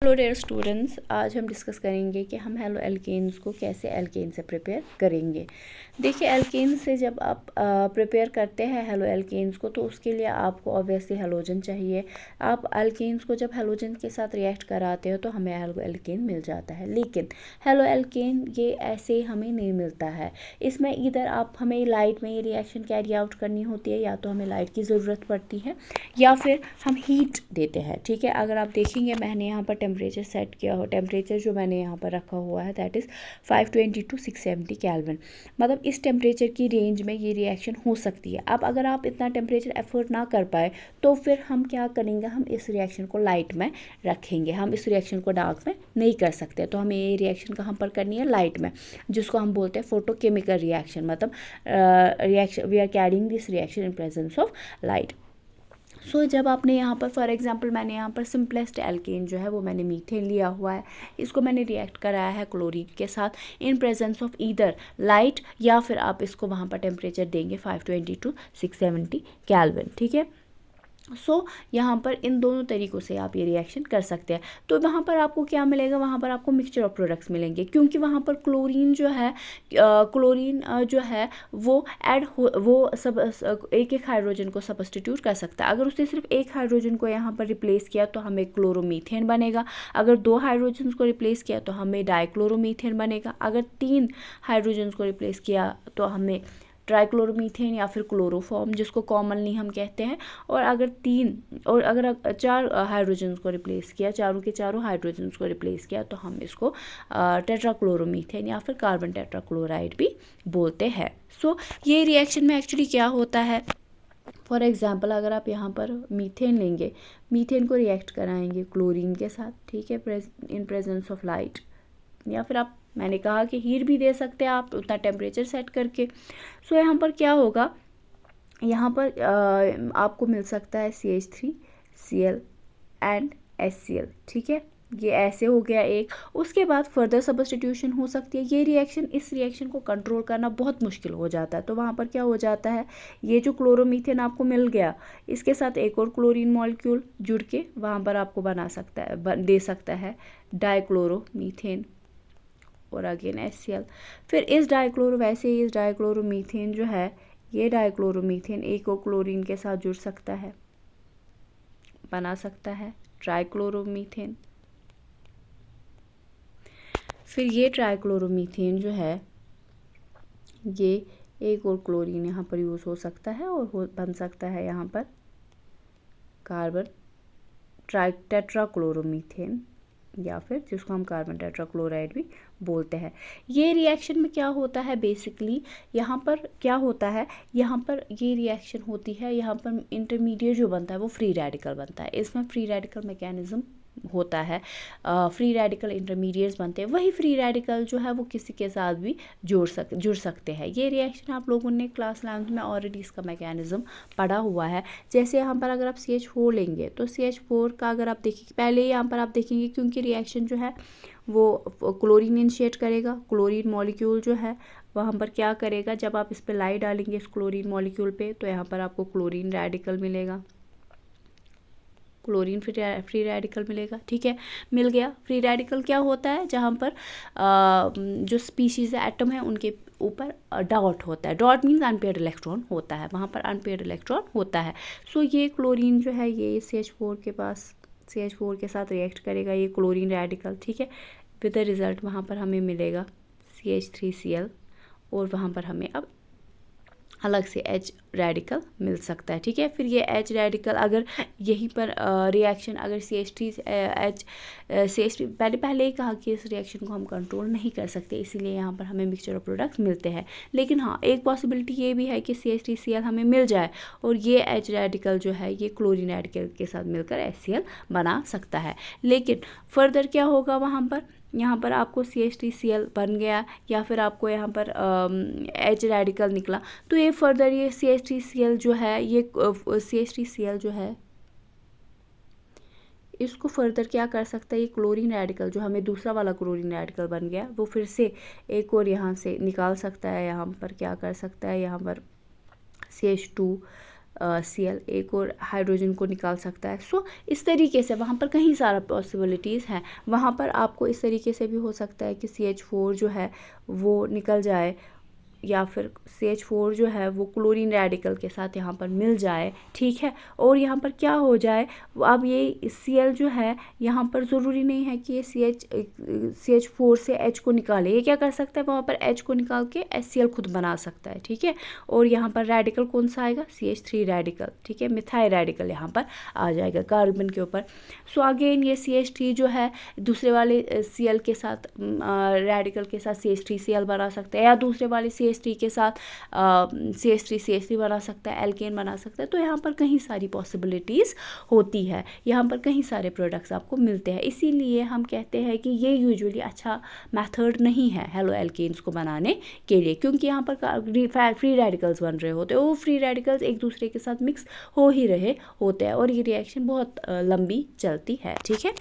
Hello dear students, आज हम discuss करेंगे कि हम हेलो एल्केन्स को कैसे एल्केन से प्रिपेयर करेंगे। देखिए, एल्केन से जब आप प्रिपेयर करते हैं हेलो एल्केन्स को, तो उसके लिए आपको ऑब्वियसली हेलोजन चाहिए। आप एल्केन्स को जब हेलोजन के साथ रिएक्ट कराते हो तो हमें हेलो एल्केन मिल जाता है, लेकिन हेलो एल्केन ये ऐसे हमें नहीं मिलता है। इसमें इधर आप हमें लाइट में ये रिएक्शन कैरी आउट करनी होती है, या तो हमें लाइट की ज़रूरत पड़ती है या फिर हम हीट देते हैं। ठीक है, अगर आप देखेंगे मैंने यहाँ पर टेम्परेचर सेट किया हो, टेम्परेचर जो मैंने यहाँ पर रखा हुआ है दैट इज़ 520 to 670 केल्विन। मतलब इस टेम्परेचर की रेंज में ये रिएक्शन हो सकती है। अब अगर आप इतना टेम्परेचर एफर्ट ना कर पाए तो फिर हम क्या करेंगे, हम इस रिएक्शन को लाइट में रखेंगे। हम इस रिएक्शन को डार्क में नहीं कर सकते, तो हमें ये रिएक्शन कहाँ पर करनी है, लाइट में, जिसको हम बोलते हैं फोटोकेमिकल रिएक्शन। मतलब reaction we are carrying this reaction in presence of light. So जब आपने यहाँ पर फॉर एग्जांपल मैंने यहाँ पर सिंपलेस्ट एल्केन जो है वो मैंने मीथेन लिया हुआ है, इसको मैंने रिएक्ट कराया है क्लोरीन के साथ इन प्रेजेंस ऑफ ईदर लाइट, या फिर आप इसको वहाँ पर टेम्परेचर देंगे 520 to 670 केल्विन। ठीक है, सो यहाँ पर इन दोनों तरीक़ों से आप ये रिएक्शन कर सकते हैं। तो वहाँ पर आपको क्या मिलेगा, वहाँ पर आपको मिक्सचर ऑफ प्रोडक्ट्स मिलेंगे, क्योंकि वहाँ पर क्लोरीन जो है वो ऐड हो, वो सब एक एक हाइड्रोजन को सब्स्टिट्यूट कर सकता है। अगर उसने सिर्फ एक हाइड्रोजन को यहाँ पर रिप्लेस किया तो हमें क्लोरोमीथेन बनेगा। अगर 2 हाइड्रोजन को रिप्लेस किया तो हमें डाइक्लोरोमीथेन बनेगा। अगर 3 हाइड्रोजन को रिप्लेस किया तो हमें ट्राइक्लोरोमीथेन या फिर क्लोरोफॉर्म, जिसको कॉमनली हम कहते हैं। और अगर 4 हाइड्रोजन को रिप्लेस किया, चारों के चारों हाइड्रोजन को रिप्लेस किया, तो हम इसको टेट्राक्लोरोमीथेन या फिर कार्बन टेट्राक्लोराइड भी बोलते हैं। सो ये रिएक्शन में एक्चुअली क्या होता है, फॉर एग्जाम्पल अगर आप यहाँ पर मीथेन लेंगे, मीथेन को रिएक्ट कराएंगे क्लोरीन के साथ, ठीक है, इन प्रेजेंस ऑफ लाइट, या फिर आप, मैंने कहा कि हीट भी दे सकते हैं आप उतना टेम्परेचर सेट करके। सो यहाँ पर क्या होगा, यहाँ पर आपको मिल सकता है CH3Cl एंड HCl। ठीक है, ये ऐसे हो गया एक। उसके बाद फर्दर सब्स्टिट्यूशन हो सकती है। ये रिएक्शन, इस रिएक्शन को कंट्रोल करना बहुत मुश्किल हो जाता है। तो वहाँ पर क्या हो जाता है, ये जो क्लोरोमीथेन आपको मिल गया, इसके साथ एक और क्लोरीन मॉलिक्यूल जुड़ के वहाँ पर आपको बना सकता है, दे सकता है डाइक्लोरोमीथेन और अगेन HCl। फिर इस डाइक्लोरोमीथेन जो है, ये डाइक्लोरोमीथेन एक और क्लोरीन के साथ जुड़ सकता है, बना सकता है ट्राइक्लोरोमीथेन। फिर ये ट्राइक्लोरोमीथेन जो है, ये एक और क्लोरीन यहाँ पर यूज़ हो सकता है और बन सकता है यहाँ पर कार्बन टेट्राक्लोरोमीथेन, या फिर जिसको हम कार्बन टेट्राक्लोराइड भी बोलते हैं। ये रिएक्शन में क्या होता है, बेसिकली यहाँ पर क्या होता है, यहाँ पर ये रिएक्शन होती है, यहाँ पर इंटरमीडिएट जो बनता है वो फ्री रेडिकल बनता है। इसमें फ्री रेडिकल मैकेनिज्म होता है, फ्री रेडिकल इंटरमीडिएट्स बनते हैं। वही फ्री रेडिकल जो है वो किसी के साथ भी जुड़ सकते हैं। ये रिएक्शन आप लोगों ने क्लास 11th में ऑलरेडी इसका मैकेनिज्म पढ़ा हुआ है। जैसे यहाँ पर अगर आप CH4 लेंगे तो CH4 का अगर आप देखेंगे, पहले यहाँ पर आप देखेंगे क्योंकि रिएक्शन जो है वो क्लोरीन इनिशिएट करेगा। क्लोरीन मॉलिक्यूल जो है वहाँ पर क्या करेगा, जब आप इस पर लाइट डालेंगे इस क्लोरीन मॉलिक्यूल पे, तो यहाँ पर आपको क्लोरीन रेडिकल मिलेगा, क्लोरीन फ्री रेडिकल मिलेगा। ठीक है, मिल गया। फ्री रेडिकल क्या होता है, जहाँ पर जो स्पीशीज़ एटम है उनके ऊपर डॉट होता है। डॉट मीन्स अनपेयर्ड इलेक्ट्रॉन होता है, वहाँ पर अनपेयर्ड इलेक्ट्रॉन होता है। सो ये क्लोरीन जो है ये CH4 के पास, CH4 के साथ रिएक्ट करेगा, ये क्लोरीन रेडिकल। ठीक है, विद द रिज़ल्ट वहाँ पर हमें मिलेगा CH3Cl, और वहाँ पर हमें अब अलग से H रेडिकल मिल सकता है। ठीक है, फिर ये H रेडिकल अगर यहीं पर रिएक्शन अगर CH3 पहले ही कहा कि इस रिएक्शन को हम कंट्रोल नहीं कर सकते, इसीलिए यहाँ पर हमें मिक्सचर ऑफ प्रोडक्ट्स मिलते हैं। लेकिन हाँ, एक पॉसिबिलिटी ये भी है कि CH3Cl हमें मिल जाए और ये H रेडिकल जो है ये क्लोरीन रेडिकल के साथ मिलकर HCl बना सकता है। लेकिन फर्दर क्या होगा, वहाँ पर यहाँ पर आपको CH3Cl बन गया, या फिर आपको यहाँ पर H रेडिकल निकला, तो ये फर्दर ये CH3Cl जो है, ये CH3Cl जो है इसको फर्दर क्या कर सकता है, ये क्लोरीन रेडिकल जो हमें दूसरा वाला क्लोरीन रेडिकल बन गया, वो फिर से एक और यहाँ से निकाल सकता है। यहाँ पर क्या कर सकता है, यहाँ पर CH2 Cl एक और हाइड्रोजन को निकाल सकता है। सो इस तरीके से वहाँ पर कहीं सारा पॉसिबिलिटीज़ हैं। वहाँ पर आपको इस तरीके से भी हो सकता है कि CH4 जो है वो निकल जाए, या फिर CH4 जो है वो क्लोरीन रेडिकल के साथ यहाँ पर मिल जाए, ठीक है। और यहाँ पर क्या हो जाए, अब ये Cl जो है यहाँ पर ज़रूरी नहीं है कि ये CH4 से H को निकाले। ये क्या कर सकता है, वहाँ पर H को निकाल के HCl खुद बना सकता है, ठीक है। और यहाँ पर रेडिकल कौन सा आएगा, CH3 रेडिकल, ठीक है। मिथाइल रेडिकल यहाँ पर आ जाएगा कार्बन के ऊपर। सो अगेन ये CH3 जो है दूसरे वाले Cl के साथ रेडिकल के साथ CH3Cl बना सकता है, या दूसरे वाले CH3 के साथ CH3 बना सकता है, एल्केन बना सकता है। तो यहाँ पर कहीं सारी पॉसिबिलिटीज़ होती है, यहाँ पर कहीं सारे प्रोडक्ट्स आपको मिलते हैं। इसीलिए हम कहते हैं कि ये यूजुअली अच्छा मेथड नहीं है हेलो एल्केन्स को बनाने के लिए, क्योंकि यहाँ पर फ्री रेडिकल्स बन रहे होते हैं। वो फ्री रेडिकल्स एक दूसरे के साथ मिक्स हो ही रहे होते हैं और ये रिएक्शन बहुत लंबी चलती है, ठीक है।